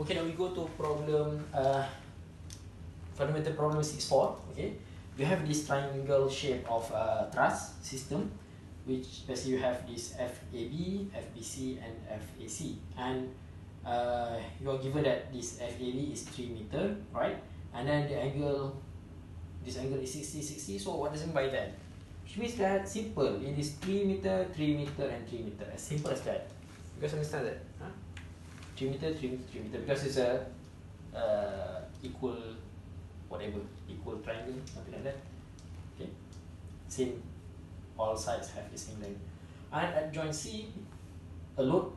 Okay, now we go to problem, fundamental problem 6.4. Okay, you have this triangle shape of truss system, which basically you have this FAB, FBC, and FAC, and you are given that this FAB is 3 meter, right? And then the angle, this angle is 60. So what does it mean by that? Which means that simple. It is 3 meter, 3 meter, and 3 meter. As simple as that. You guys understand that? Huh? 3 meter, 3 meter, 3 meter. Because it's a equal, whatever, equal triangle, something like that. Okay. Same. All sides have the same length. And at joint C, a load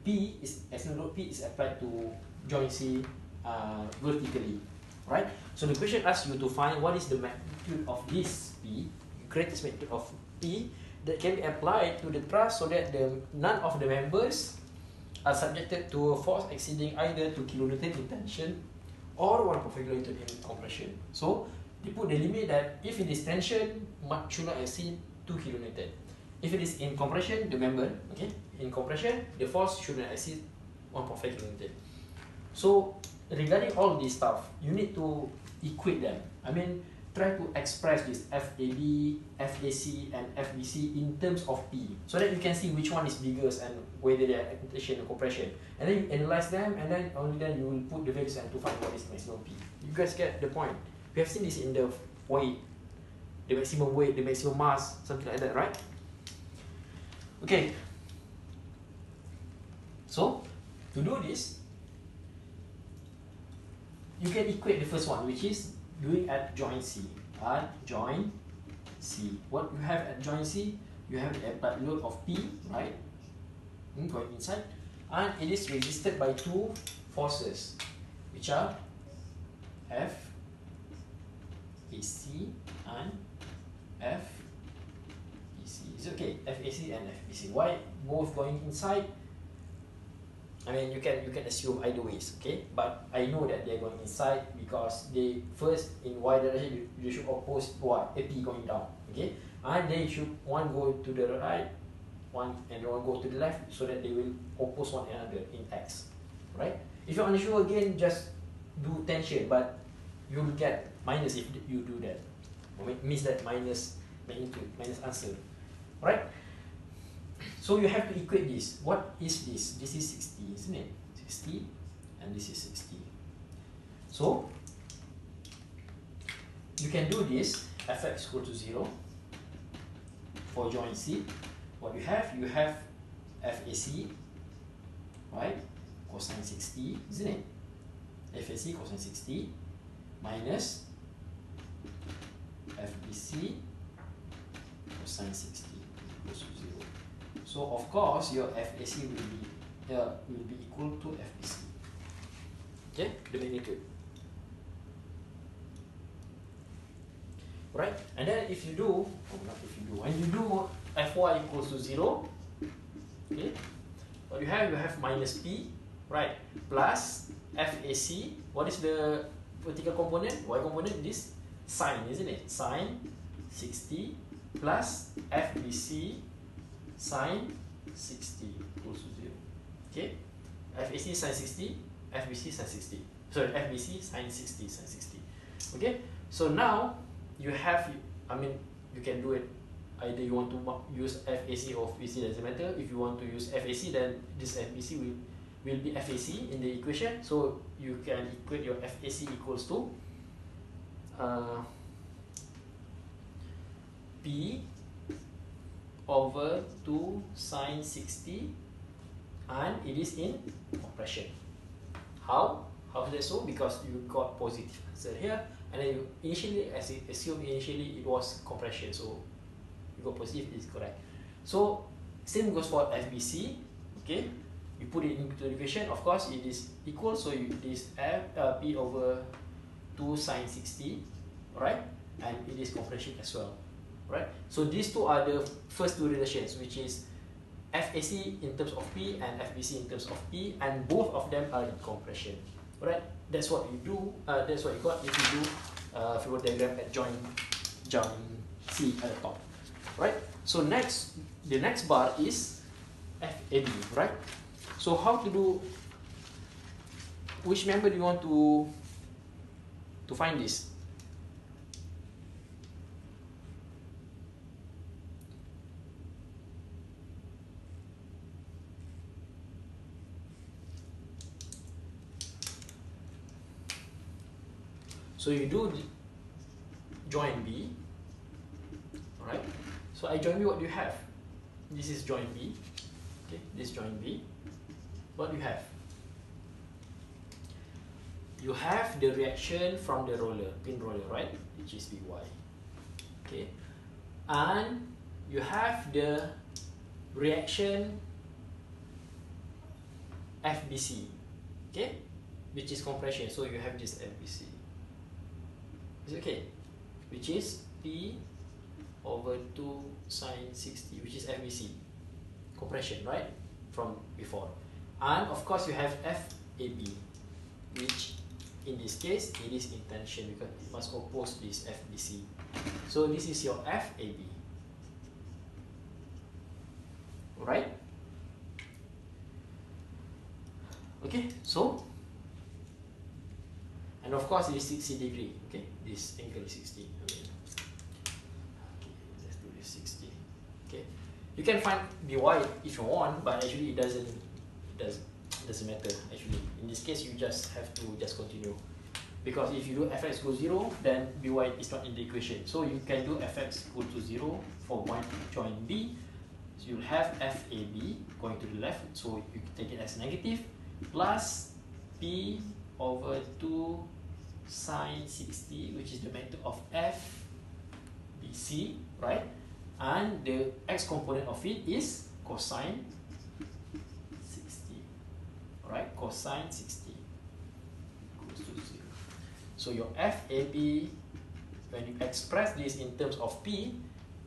P is external load P is applied to joint C vertically, right? So the question asks you to find what is the magnitude of this P, greatest magnitude of P that can be applied to the truss so that none of the members are subjected to a force exceeding either 2 kN in tension or 1.5 kN in compression. So they put the limit that if it is tension, should not exceed 2 kN. If it is in compression, the member, okay, in compression, the force should not exceed 1.5 kN. So regarding all this stuff, you need to equate them. I mean, try to express this FAB, FAC, and FBC in terms of P, so that you can see which one is biggest and whether they are in tension or compression. And then you analyze them, and then only then you will put the values and to find what is maximum P. You guys get the point? We have seen this in the weight, the maximum weight, the maximum mass, something like that, right? Okay. So to do this, you can equate the first one, which is doing at joint C. At joint C, what you have at joint C, you have the applied load of P, right? Going inside, and it is resisted by two forces, which are F AC and FBC. It's okay, FAC and FBC. Why both going inside? I mean, you can assume either ways, okay? But I know that they're going inside because they first in Y direction you should oppose Y, AP going down, okay? And they should one go to the right, one go to the left, so that they will oppose one another in X, right? If you're unsure, again, just do tension, but you will get minus if you do that. Means that minus magnitude, minus answer, right? So you have to equate this. What is this? This is 60, isn't it? 60, and this is 60. So you can do this. Fx equal to 0 for joint C. What you have FAC, right? Cosine 60, isn't it? FAC cosine 60 minus FBC cosine 60 equals to 0. So of course your FAC will be equal to FBC. Okay, the magnitude. Right? And then if you do, when you do Fy equals to 0, okay, what you have minus P, right, plus FAC. What is the vertical component? Y component, this sine, isn't it? Sine 60 plus FBC sine 60 equals to 0. Okay? FAC sine 60, FBC sine 60. Sorry, FBC sine 60, sine 60. Okay? So now you have, I mean, you can do it either you want to use FAC or FBC, doesn't matter. If you want to use FAC, then this FBC will be FAC in the equation. So you can equate your FAC equals to P over 2 sine 60, and it is in compression. How is that so? Because you got positive answer here, and then you initially, as you assumed initially, it was compression, so you got positive, is correct. So same goes for FBC. Okay, you put it into the equation. Of course, it is equal, so this P over 2 sine 60, right? And it is compression as well. Right, so these two are the first two relations, which is FAC in terms of P and FBC in terms of P, and both of them are in compression. Right, that's what you do. That's what you got if you do figure diagram at joint C at the top. Right. So the next bar is FAB. Right. So how to do which member do you want to find this? So you do join B, alright? So I join B, what do you have? This is join B, okay? This join B. What do you have? You have the reaction from the roller, pin roller, right? Which is By, okay? And you have the reaction FBC, okay? Which is compression, so you have this FBC. Is it okay? Which is P over 2 sine 60, which is FBC, compression, right? From before. And of course you have FAB, which in this case it is in tension because it must oppose this FBC. So this is your FAB. Alright? Okay, so, and of course it is 60 degree, okay? This angle is 60. Okay, let's do this 60. Okay. You can find By if you want, but actually it doesn't matter actually. In this case you just have to just continue. Because if you do Fx equals 0, then By is not in the equation. So you can do Fx equal to 0 for one join B. So you'll have FAB going to the left, so you can take it as negative, plus P over 2 sine 60, which is the magnitude of FBC, right? And the x component of it is cosine 60, right? Cosine 60 equals to 0. So your FAB, when you express this in terms of P,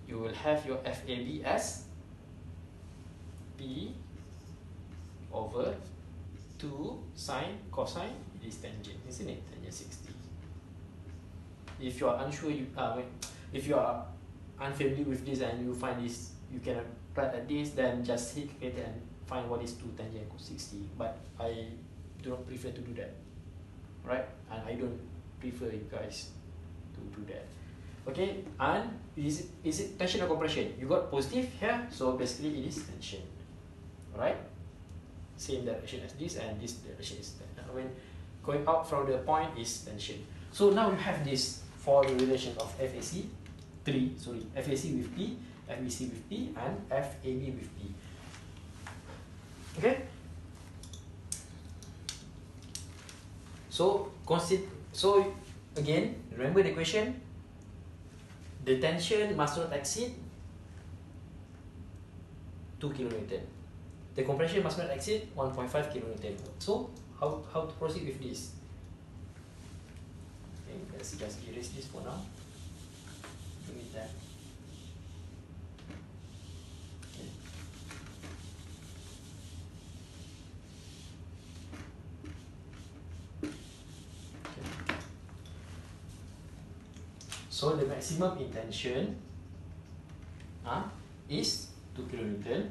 you will have your FAB as P over 2 sine cosine, it is tangent, isn't it? Tangent 60. If you are unsure, if you are unfamiliar with this and you find this, you can apply like this, then just hit calculator and find what is 2 tangent 60. But I do not prefer to do that, right? And I don't prefer you guys to do that. Okay, and is it tension or compression? You got positive here, so basically it is tension, right? Same direction as this, and this direction is tension. I mean, going out from the point is tension. So now you have this for the relation of FAC with P, FBC with P, and FAB with P. Okay. So again, remember the question. The tension must not exceed 2 kN. The compression must not exceed 1.5 kN. So how to proceed with this? Okay, let's just erase this for now. Delete that. Okay. Okay. So the maximum in tension is 2 kN.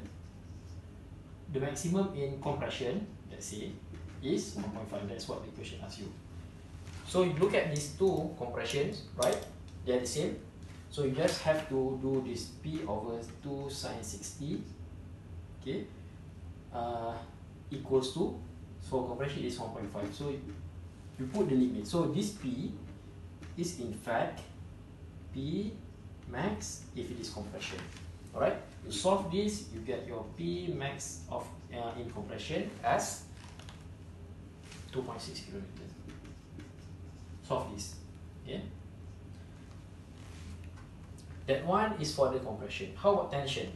The maximum in compression, let's say, is 1.5. That's what the question asks you. So you look at these two compressions, right? They are the same. So you just have to do this P over 2 sine 60, okay, equals to, so compression is 1.5. So you put the limit. So this P is in fact P max if it is compression. Alright, you solve this, you get your P max of in compression as 2.6 kN. Solve this. Okay. That one is for the compression. How about tension?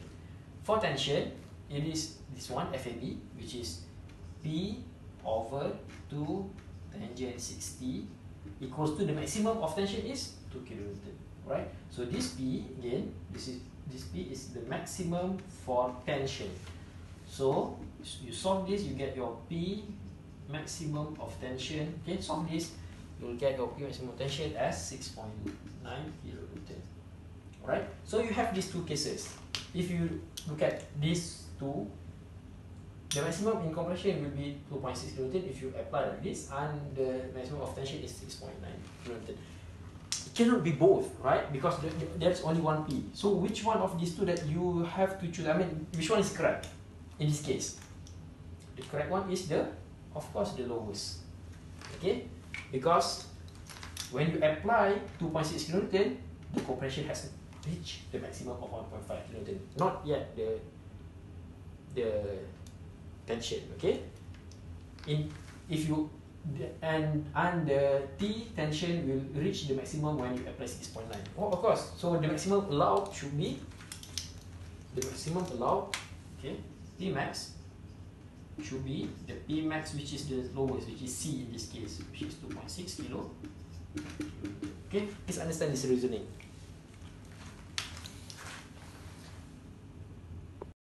For tension, it is this one FAB, which is P over 2 tangent 60 equals to the maximum of tension is 2 kN. Right? So this P again, this P is the maximum for tension. So you solve this, you get your P maximum of tension. Okay, solve this, you'll get your P maximum tension as 6.9 kN. Alright, so you have these two cases. If you look at these two, the maximum in compression will be 2.6 kilonewton if you apply like this, and the maximum of tension is 6.9 kilonewton. It cannot be both, right? Because there's only one P. So which one of these two that you have to choose? I mean, which one is correct in this case? The correct one is of course, the lowest. Okay, because when you apply 2.6 kilonewton, the compression has reached the maximum of 1.5 kilonewton, not yet the tension. Okay, if you and the T tension will reach the maximum when you apply 6.9. Oh, of course. So the maximum allowed should be okay, P max should be the P max, which is the lowest, which is C in this case, which is 2.6 kilo. Okay, please understand this reasoning.